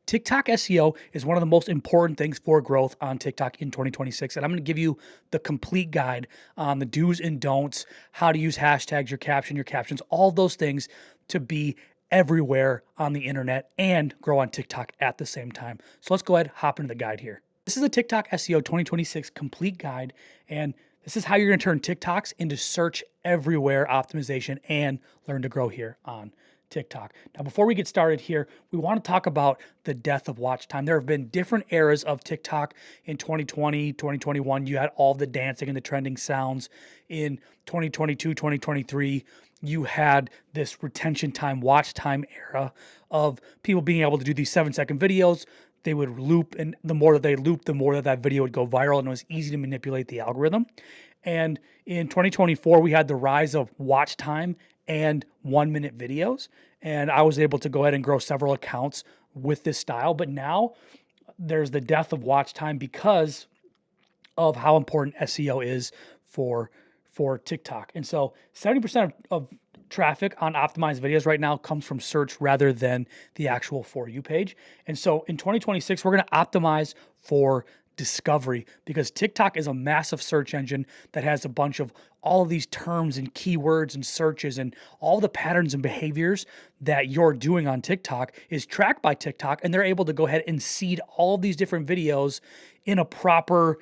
TikTok SEO is one of the most important things for growth on TikTok in 2026. And I'm going to give you the complete guide on the do's and don'ts, how to use hashtags, your captions, all those things to be everywhere on the internet and grow on TikTok at the same time. So let's go ahead, hop into the guide here. This is a TikTok SEO 2026 complete guide. And this is how you're going to turn TikToks into search everywhere optimization and learn to grow here on TikTok. Now, before we get started here, we want to talk about the death of watch time. There have been different eras of TikTok in 2020, 2021. You had all the dancing and the trending sounds. In 2022, 2023, you had this retention time, watch time era of people being able to do these 7-second videos. They would loop, and the more that they looped, the more that video would go viral, and it was easy to manipulate the algorithm. And in 2024, we had the rise of watch time and 1-minute videos. And I was able to go ahead and grow several accounts with this style. But now there's the death of watch time because of how important SEO is for TikTok. And so 70% of traffic on optimized videos right now comes from search rather than the actual For You page. And so in 2026, we're going to optimize for discovery because TikTok is a massive search engine that has a bunch of all of these terms and keywords and searches, and all the patterns and behaviors that you're doing on TikTok is tracked by TikTok, and they're able to go ahead and seed all of these different videos in proper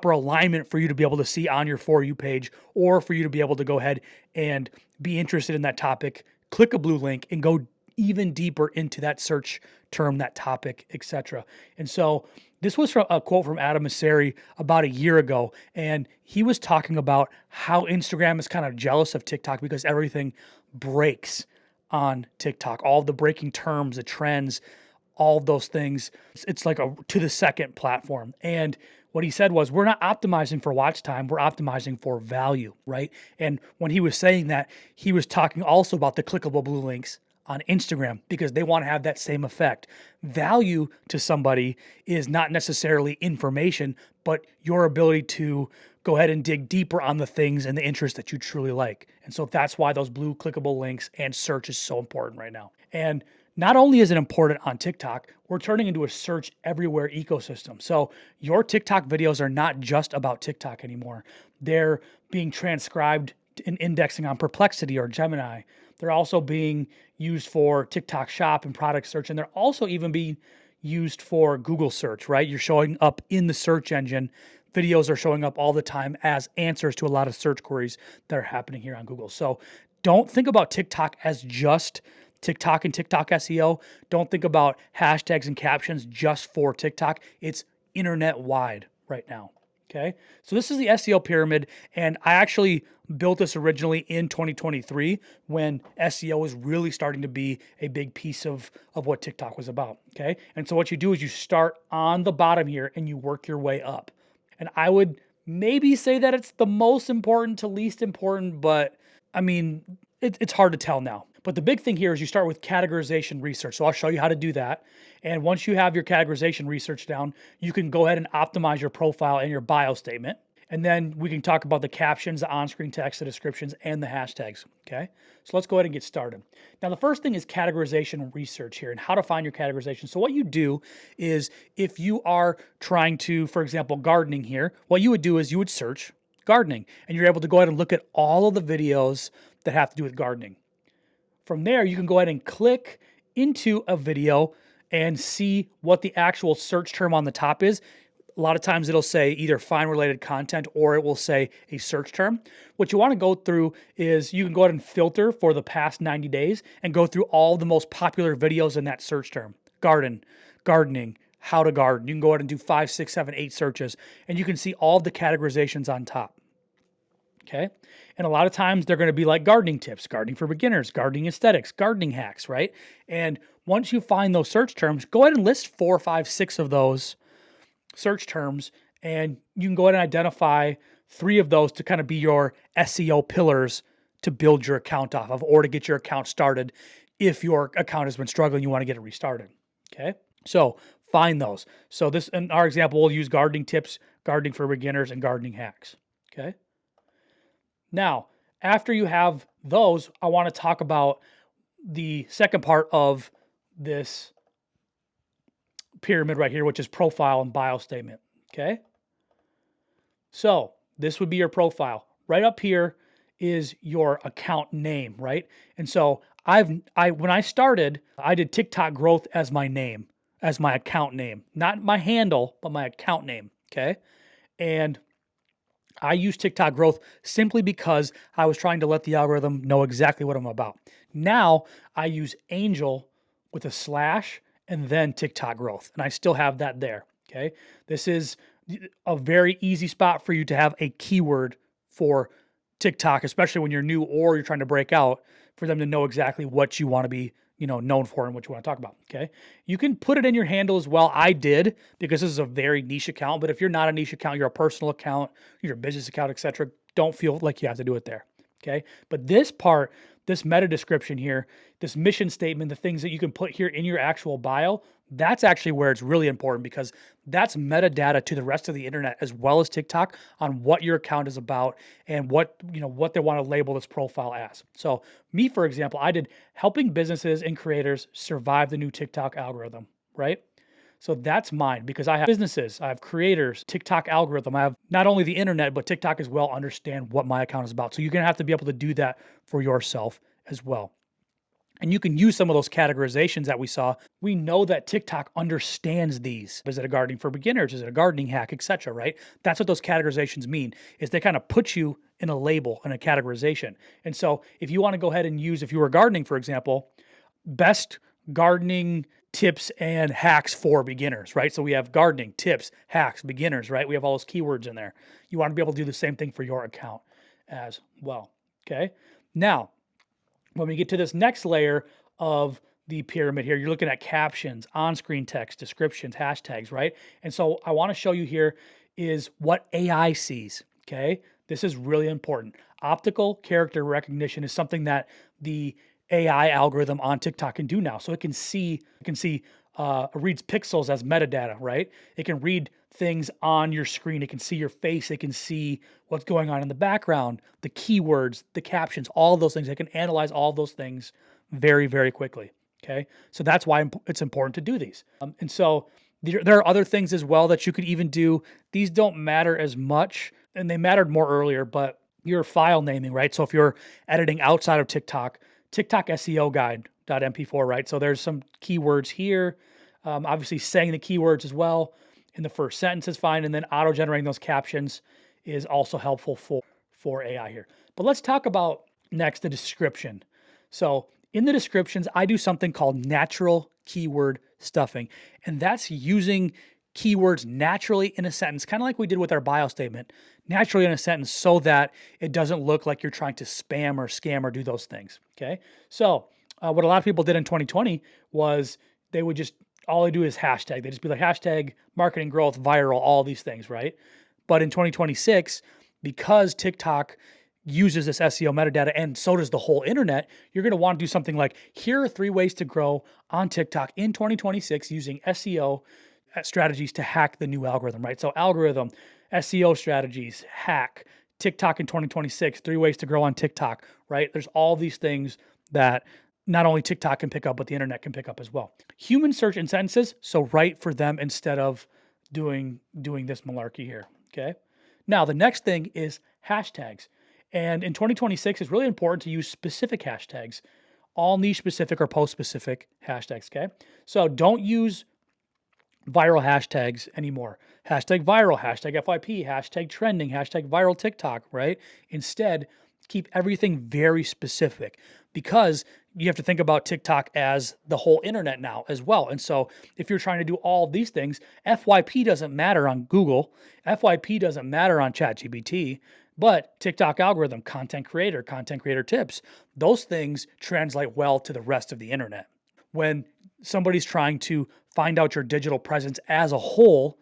alignment for you to be able to see on your For You page, or for you to be able to go ahead and be interested in that topic, click a blue link and go even deeper into that search term, that topic, etc. And so this was from a quote from Adam Mosseri about a year ago, and he was talking about how Instagram is kind of jealous of TikTok because everything breaks on TikTok. All the breaking terms, the trends, all of those things. It's like a to the second platform. And what he said was, we're not optimizing for watch time, we're optimizing for value, right? And when he was saying that, he was talking also about the clickable blue links on Instagram because they want to have that same effect. Value to somebody is not necessarily information, but your ability to go ahead and dig deeper on the things and the interests that you truly like. And so that's why those blue clickable links and search is so important right now. And not only is it important on TikTok, we're turning into a search everywhere ecosystem. So your TikTok videos are not just about TikTok anymore. They're being transcribed and indexing on Perplexity or Gemini. They're also being used for TikTok Shop and product search, and they're also even being used for Google search, right? You're showing up in the search engine. Videos are showing up all the time as answers to a lot of search queries that are happening here on Google. So don't think about TikTok as just TikTok and TikTok SEO. Don't think about hashtags and captions just for TikTok. It's internet wide right now. Okay. So this is the SEO pyramid. And I actually built this originally in 2023 when SEO was really starting to be a big piece of what TikTok was about. Okay. And so what you do is you start on the bottom here and you work your way up. And I would maybe say that it's the most important to least important, but I mean, it's hard to tell now. But the big thing here is you start with categorization research. So I'll show you how to do that. And once you have your categorization research down, you can go ahead and optimize your profile and your bio statement. And then we can talk about the captions, the on-screen text, the descriptions, and the hashtags. Okay. So let's go ahead and get started. Now, the first thing is categorization research here and how to find your categorization. So what you do is if you are trying to, for example, gardening here, what you would do is you would search gardening, and you're able to go ahead and look at all of the videos that have to do with gardening. From there, you can go ahead and click into a video and see what the actual search term on the top is. A lot of times it'll say either find related content or it will say a search term. What you want to go through is you can go ahead and filter for the past 90 days and go through all the most popular videos in that search term. Gardening, how to garden. You can go ahead and do 5, 6, 7, 8 searches, and you can see all the categorizations on top. Okay. And a lot of times they're going to be like gardening tips, gardening for beginners, gardening aesthetics, gardening hacks, right? And once you find those search terms, go ahead and list 4, 5, 6 of those search terms, and you can go ahead and identify 3 of those to kind of be your SEO pillars to build your account off of, or to get your account started if your account has been struggling, you want to get it restarted. Okay. So find those. So this, in our example, we'll use gardening tips, gardening for beginners, and gardening hacks. Okay. Now, after you have those, I want to talk about the second part of this pyramid right here, which is profile and bio statement. Okay. So this would be your profile. Right up here is your account name, right? And so when I started, I did TikTok growth as my name, as my account name, not my handle, but my account name. Okay. And I use TikTok growth simply because I was trying to let the algorithm know exactly what I'm about. Now I use Angel with a slash and then TikTok growth, and I still have that there. Okay. This is a very easy spot for you to have a keyword for TikTok, especially when you're new or you're trying to break out, for them to know exactly what you want to be, known for and what you want to talk about. Okay. You can put it in your handle as well. I did, because this is a very niche account, but if you're not a niche account, you're a personal account, your business account, etc., don't feel like you have to do it there. Okay. But this part, this meta description here, this mission statement, the things that you can put here in your actual bio, that's actually where it's really important, because that's metadata to the rest of the internet as well as TikTok on what your account is about and what they want to label this profile as. So me, for example, I did helping businesses and creators survive the new TikTok algorithm, right? So that's mine, because I have businesses, I have creators, TikTok algorithm. I have not only the internet, but TikTok as well understand what my account is about. So you're going to have to be able to do that for yourself as well. And you can use some of those categorizations that we saw. We know that TikTok understands these. Is it a gardening for beginners? Is it a gardening hack, etc., right? That's what those categorizations mean, is they kind of put you in a label and a categorization. And so if you want to go ahead and use, if you were gardening, for example, best gardening tips and hacks for beginners, right? So we have gardening, tips, hacks, beginners, right? We have all those keywords in there. You want to be able to do the same thing for your account as well. Okay. Now, when we get to this next layer of the pyramid here, you're looking at captions, on-screen text, descriptions, hashtags, right? And so I want to show you here is what AI sees. Okay. This is really important. Optical character recognition is something that the AI algorithm on TikTok can do now. So it can see, it reads pixels as metadata, right? It can read things on your screen. It can see your face. It can see what's going on in the background, the keywords, the captions, all those things. It can analyze all those things very, very quickly. Okay. So that's why it's important to do these. And so there are other things as well that you could even do. These don't matter as much, and they mattered more earlier, but your file naming, right? So if you're editing outside of TikTok, TikTok SEO guide.mp4, right? So there's some keywords here. Obviously saying the keywords as well in the first sentence is fine. And then auto-generating those captions is also helpful for AI here. But let's talk about next the description. So in the descriptions, I do something called natural keyword stuffing. And that's using keywords naturally in a sentence, kind of like we did with our bio statement, naturally in a sentence, so that it doesn't look like you're trying to spam or scam or do those things. Okay. So what a lot of people did in 2020 was they would just, all they do is hashtag. They just be like hashtag marketing growth, viral, all these things, right? But in 2026, because TikTok uses this SEO metadata, and so does the whole internet, you're going to want to do something like, here are 3 ways to grow on TikTok in 2026 using SEO strategies to hack the new algorithm, right? So algorithm, SEO strategies, hack, TikTok in 2026, 3 ways to grow on TikTok, right? There's all these things that not only TikTok can pick up, but the internet can pick up as well. Human search in sentences, so write for them instead of doing this malarkey here, okay? Now, the next thing is hashtags. And in 2026, it's really important to use specific hashtags, all niche specific or post specific hashtags, okay? So don't use viral hashtags anymore. Hashtag viral, hashtag FYP, hashtag trending, hashtag viral TikTok, right? Instead, keep everything very specific, because you have to think about TikTok as the whole internet now as well. And so if you're trying to do all these things, FYP doesn't matter on Google, FYP doesn't matter on ChatGPT, but TikTok algorithm, content creator tips, those things translate well to the rest of the internet. When somebody's trying to find out your digital presence as a whole,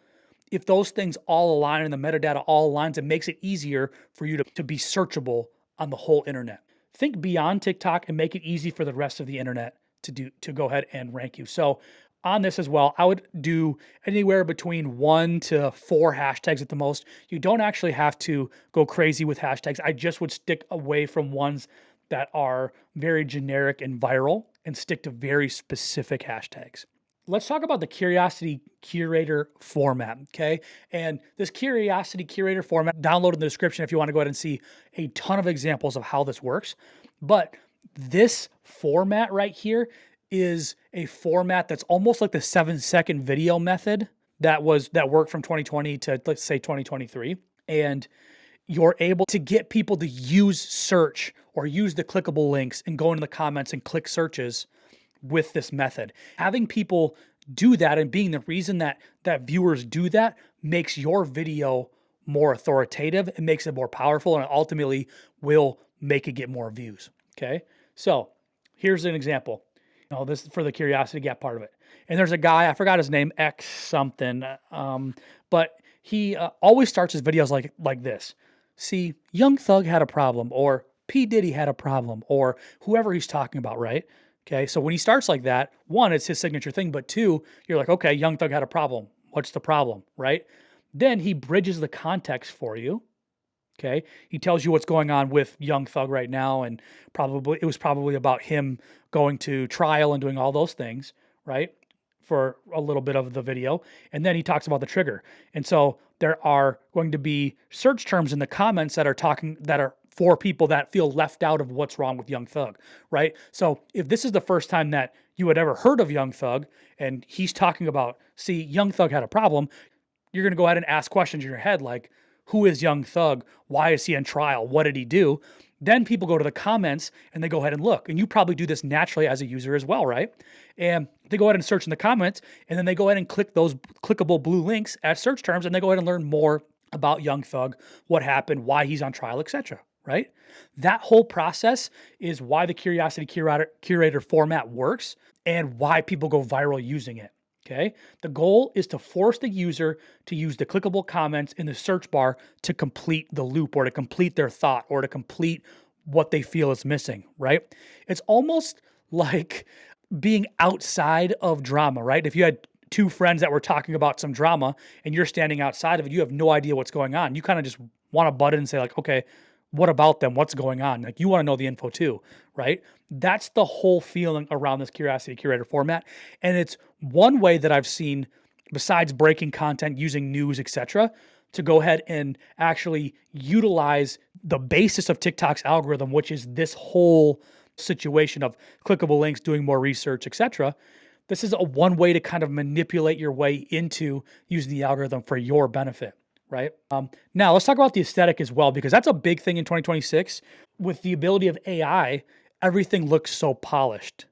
if those things all align and the metadata all aligns, it makes it easier for you to be searchable on the whole internet. Think beyond TikTok and make it easy for the rest of the internet to go ahead and rank you. So on this as well, I would do anywhere between 1 to 4 hashtags at the most. You don't actually have to go crazy with hashtags. I just would stick away from ones that are very generic and viral and stick to very specific hashtags. let's talk about the Curiosity Curator format, okay? And this Curiosity Curator format, download in the description if you want to go ahead and see a ton of examples of how this works. But this format right here is a format that's almost like the 7-second video method that worked from 2020 to, let's say, 2023. And you're able to get people to use search or use the clickable links and go into the comments and click searches with this method. Having people do that and being the reason that viewers do that makes your video more authoritative. It makes it more powerful, and it ultimately will make it get more views. Okay. So here's an example. This is for the curiosity gap part of it. And there's a guy, I forgot his name, X something, but he always starts his videos like this. See, Young Thug had a problem, or P. Diddy had a problem, or whoever he's talking about, right? Okay, so when he starts like that, one, it's his signature thing, but two, you're like, okay, Young Thug had a problem. What's the problem, right? Then he bridges the context for you. Okay, he tells you what's going on with Young Thug right now, and it was probably about him going to trial and doing all those things, right? For a little bit of the video, and then he talks about the trigger. And so there are going to be search terms in the comments that are for people that feel left out of what's wrong with Young Thug, right? So if this is the first time that you had ever heard of Young Thug, and he's talking about, see, Young Thug had a problem, you're going to go ahead and ask questions in your head like, who is Young Thug? Why is he on trial? What did he do? Then people go to the comments and they go ahead and look. And you probably do this naturally as a user as well, right? And they go ahead and search in the comments, and then they go ahead and click those clickable blue links as search terms, and they go ahead and learn more about Young Thug, what happened, why he's on trial, etc. Right? That whole process is why the Curiosity Curator format works and why people go viral using it. Okay. The goal is to force the user to use the clickable comments in the search bar to complete the loop, or to complete their thought, or to complete what they feel is missing, right? It's almost like being outside of drama, right? If you had two friends that were talking about some drama and you're standing outside of it, you have no idea what's going on. You kind of just want to butt in and say like, okay, what about them? What's going on? Like, you want to know the info too, right? That's the whole feeling around this Curiosity Curator format. And it's one way that I've seen, besides breaking content using news, etc., to go ahead and actually utilize the basis of TikTok's algorithm, which is this whole situation of clickable links, doing more research, etc. This is a one way to kind of manipulate your way into using the algorithm for your benefit, right? Now let's talk about the aesthetic as well, because that's a big thing in 2026. With the ability of AI, everything looks so polished,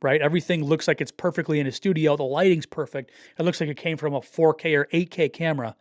right? Everything looks like it's perfectly in a studio. The lighting's perfect. It looks like it came from a 4K or 8K camera,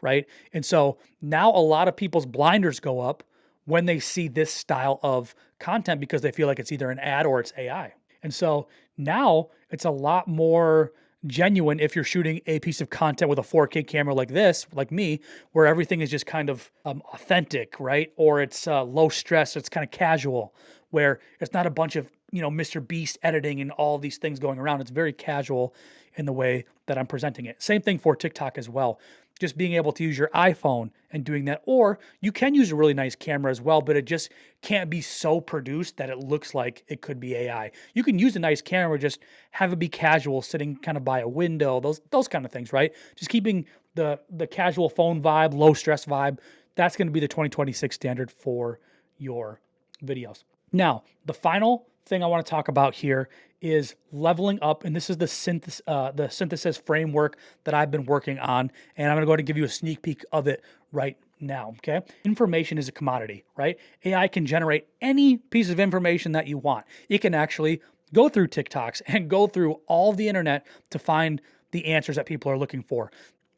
right? And so now a lot of people's blinders go up when they see this style of content, because they feel like it's either an ad or it's AI. And so now it's a lot more genuine if you're shooting a piece of content with a 4K camera like this, like me, where everything is just kind of authentic, right? Or it's low stress, it's kind of casual, where it's not a bunch of, Mr. Beast editing and all these things going around. It's very casual in the way that I'm presenting it. Same thing for TikTok as well. Just being able to use your iPhone and doing that. Or you can use a really nice camera as well, but it just can't be so produced that it looks like it could be AI. You can use a nice camera, just have it be casual, sitting kind of by a window, those kind of things, right? Just keeping the casual phone vibe, low stress vibe. That's going to be the 2026 standard for your videos. Now, the final thing I want to talk about here is leveling up, and this is the synthesis framework that I've been working on, and I'm going to go ahead and give you a sneak peek of it right now. Okay, information is a commodity, right? AI can generate any piece of information that you want. It can actually go through TikToks and go through all the internet to find the answers that people are looking for.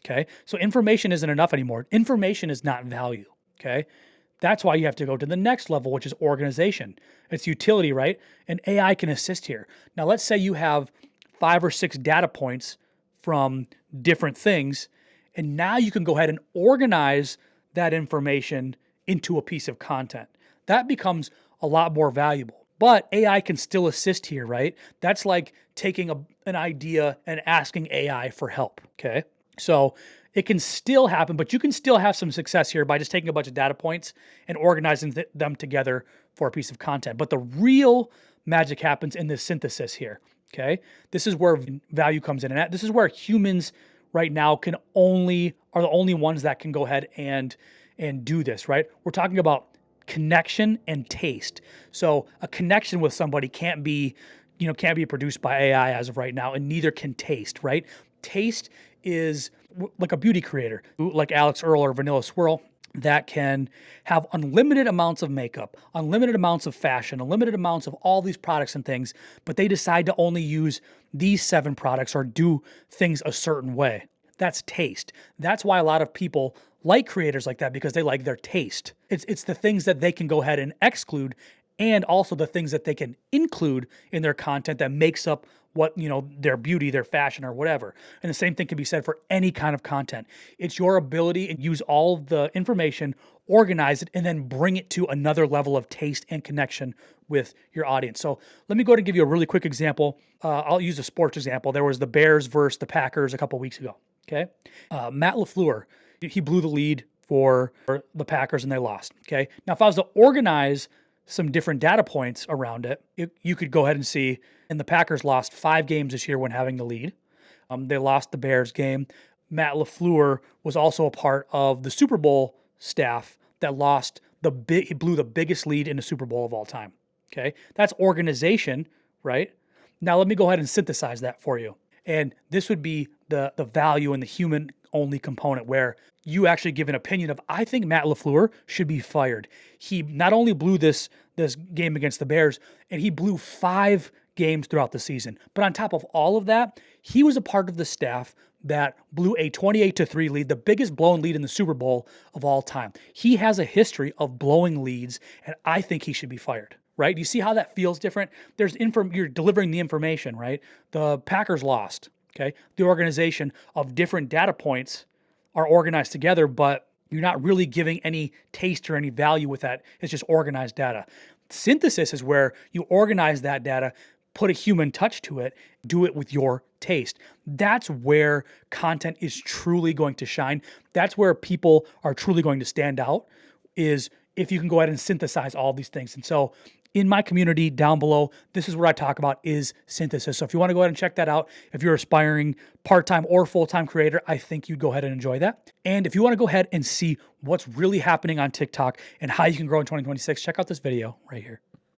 Okay, so information isn't enough anymore. Information is not value. Okay. That's why you have to go to the next level, which is organization. It's utility, right? And AI can assist here. Now, let's say you have 5 or 6 data points from different things, and now you can go ahead and organize that information into a piece of content. That becomes a lot more valuable. But AI can still assist here, right? That's like taking an idea and asking AI for help, okay? So it can still happen, but you can still have some success here by just taking a bunch of data points and organizing them together for a piece of content. But the real magic happens in this synthesis here, Okay. This is where value comes in. And this is where humans right now are the only ones that can go ahead and do this, right? We're talking about connection and taste. So a connection with somebody can't be produced by AI as of right now, and neither can taste, right? Taste is like a beauty creator, like Alex Earl or Vanilla Swirl, that can have unlimited amounts of makeup, unlimited amounts of fashion, unlimited amounts of all these products and things, but they decide to only use these 7 products or do things a certain way. That's taste. That's why a lot of people like creators like that, because they like their taste. It's the things that they can go ahead and exclude, and also the things that they can include in their content that makes up what, their beauty, their fashion, or whatever. And the same thing can be said for any kind of content. It's your ability to use all of the information, organize it, and then bring it to another level of taste and connection with your audience. So let me go ahead and give you a really quick example. I'll use a sports example. There was the Bears versus the Packers a couple weeks ago. Okay. Matt LaFleur, he blew the lead for the Packers and they lost. Okay. Now, if I was to organize some different data points around it, you could go ahead and see, and the Packers lost 5 games this year when having the lead. They lost the Bears game. Matt LaFleur was also a part of the Super Bowl staff that he blew the biggest lead in the Super Bowl of all time. Okay. That's organization, right? Now let me go ahead and synthesize that for you. And this would be the value in the human only component, where you actually give an opinion of, I think Matt LaFleur should be fired. He not only blew this game against the Bears, and he blew 5 games throughout the season. But on top of all of that, he was a part of the staff that blew a 28-3 lead, the biggest blown lead in the Super Bowl of all time. He has a history of blowing leads, and I think he should be fired. Right? You see how that feels different? You're delivering the information, right? The Packers lost. Okay. The organization of different data points are organized together, but you're not really giving any taste or any value with that. It's just organized data. Synthesis is where you organize that data, put a human touch to it, do it with your taste. That's where content is truly going to shine. That's where people are truly going to stand out, is if you can go ahead and synthesize all these things. And so in my community down below, this is what I talk about, is synthesis. So if you want to go ahead and check that out, if you're aspiring part-time or full-time creator, I think you'd go ahead and enjoy that. And if you want to go ahead and see what's really happening on TikTok and how you can grow in 2026, check out this video right here.